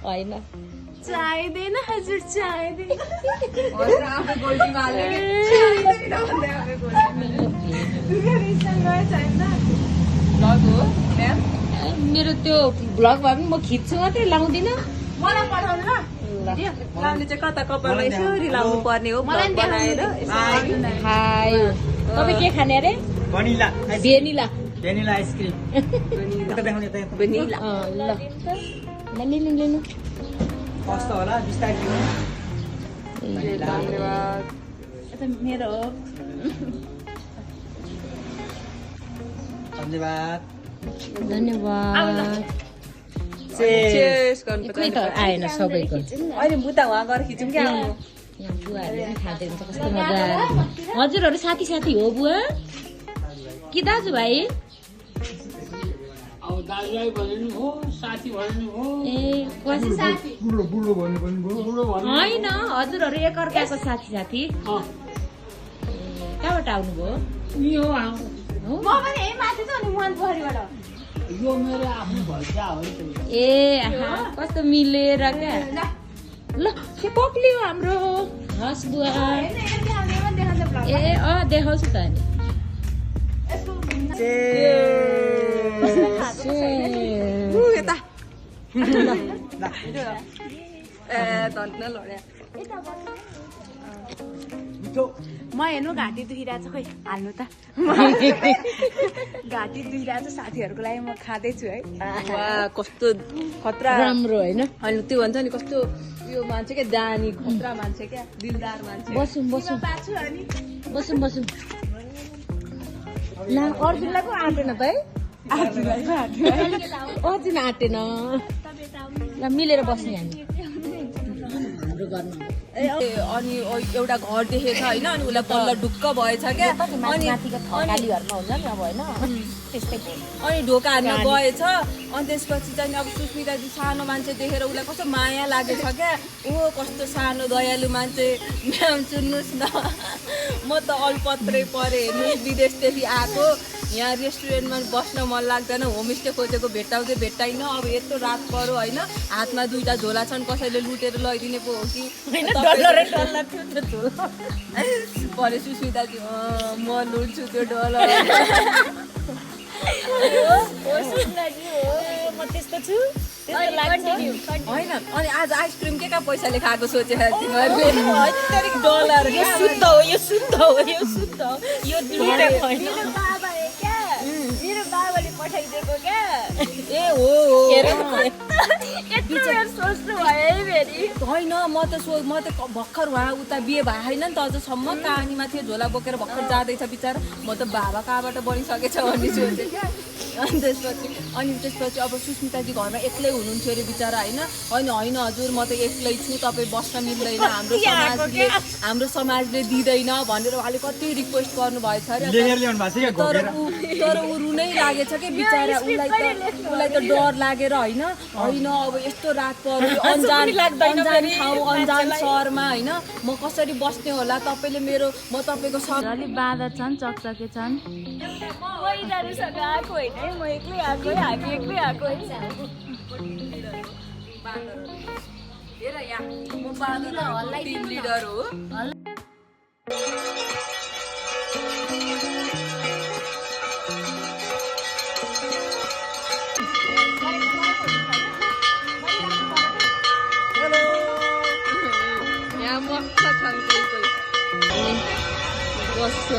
होइन चाहिँदैन हजुर चाहिँदैन मेरो त्यो भ्लग भए पनि म खिच्छु मात्रै लाउँदिनँ मलाई पठाउनु ल लाउने चाहिँ कता कपालमा यसरी लाउनु पर्ने हो मलाई बनाएर हाय तपाईँ के खाने अरे भनिला भेनिला भेनिला आइसक्रिम देखाउने त भेनिला ल लिनु लिनु कस्तो होला बिस्तारै लिनु धन्यवाद यता मेरो हो धन्यवाद धन्यवाद चेस गर्नु एक्लै त आएन सबैको अहिले बुता वहाँ गएर खिचौँ क्या यहाँ बुवाहरूले पनि खाँदै हुन्छ कस्तो मजा हजुरहरू साथी साथी हो बुवा कि दाजुभाइ अब दाजुभाइ भने नि हो साथी भने नि हो ए कसै बुढो भन्ने पनि भयो बुढो भन्ने होइन हजुरहरू एकअर्काको साथी साथी कहाँबाट आउनुभयो यो हाम्रो हो? म पनि यही माथि छ नि मुहान पोखरीबाट यो मेरो आफ्नो भैया हो नि त। ए आहा कस्तो मिलेर क्या ल के पक्लियो हाम्रो हस् बुवा ए देखाउँछु त अनि यता ए धन्य लड्या म हेर्नु घाँटी दुखिरहेको छ खै हाल्नु त घाँटी दुखिरहेको छ साथीहरूको लागि म खाँदैछु है वाह कस्तो खतरा राम्रो होइन होइन त्यो भन्छ नि कस्तो यो मान्छे क्या दानी खतरा मान्छे क्या दिलदार मान्छे बसौँ बसौँ बाछु अनि बसौँ बसौँ ला अर्जुनलाई पो आँटेन त है अर्जुन आँटेन ल मिलेर बस्ने हामी हाम्रो घरमा अनि एउटा घर देखेछ होइन अनि उसलाई पल्ल ढुक्क भएछ क्या अनि माथिको थकालीहरूमा हुन्छ नि अब होइन त्यस्तै अनि ढोका हान्न गएछ अनि त्यसपछि चाहिँ अब सुस्मिताजी सानो मान्छे देखेर उसलाई कस्तो माया लागेछ क्या ओ कस्तो सानो दयालु मान्छे म्याम सुन्नुहोस् न म त अल्पत्रै परेँ हेर्नुहोस् विदेशदेखि आएको यहाँ रेस्टुरेन्टमा बस्न मन लाग्दैन होमस्टे खोजेको भेट्टाउँदै भेट्टाइन अब यत्रो रात पऱ्यो होइन हातमा दुईटा झोला छन् कसैले लुटेर लैदिने पो हो कि परे सुस्मिताजी म लुट्छु त्यो डलर म त्यस्तो छु होइन अनि आज आइसक्रिम के का पैसाले खाएको सोचेर तिमीहरूले डलर यो शुद्ध हो यो शुद्ध हो यो शुद्ध हो यो लुटेको होइन मेरो बाबाले पठाइदिएको क्या ए हो सोच्नु भयो है फेरि होइन म त भर्खर उहाँ उता बिहे भयो होइन नि त अझसम्म कहानीमा थियो झोला बोकेर भर्खर जाँदैछ बिचरा म त बाबा कहाँबाट बनिसकेछ भन्ने सोचेँ क्या अनि त्यसपछि अब सुस्मिताजी घरमा एक्लै हुनुहुन्थ्यो अरे बिचरा होइन होइन हजुर म त एक्लै छु तपाईँ बस्न मिल्दैन हाम्रो समाजले दिँदैन भनेर उहाँले कति रिक्वेस्ट गर्नुभएछ अरे तर ऊ रुनै लागेछ कि बिचरा उसलाई त डर लागेर होइन अब यस्तो रात पर्यो अनजान ठाउँ अनजान सहरमा होइन म कसरी बस्ने होला तपाईँले म तपाईँको अलिक बाँधा छन् चकचके छन् महिलाहरूसँग आएको होइन है म एक्लै आएको है हामी एक्लै आएको है हेर यहाँ म बाँदर टिम लिडर हो यहाँ मस्त छन् कोही बस्छ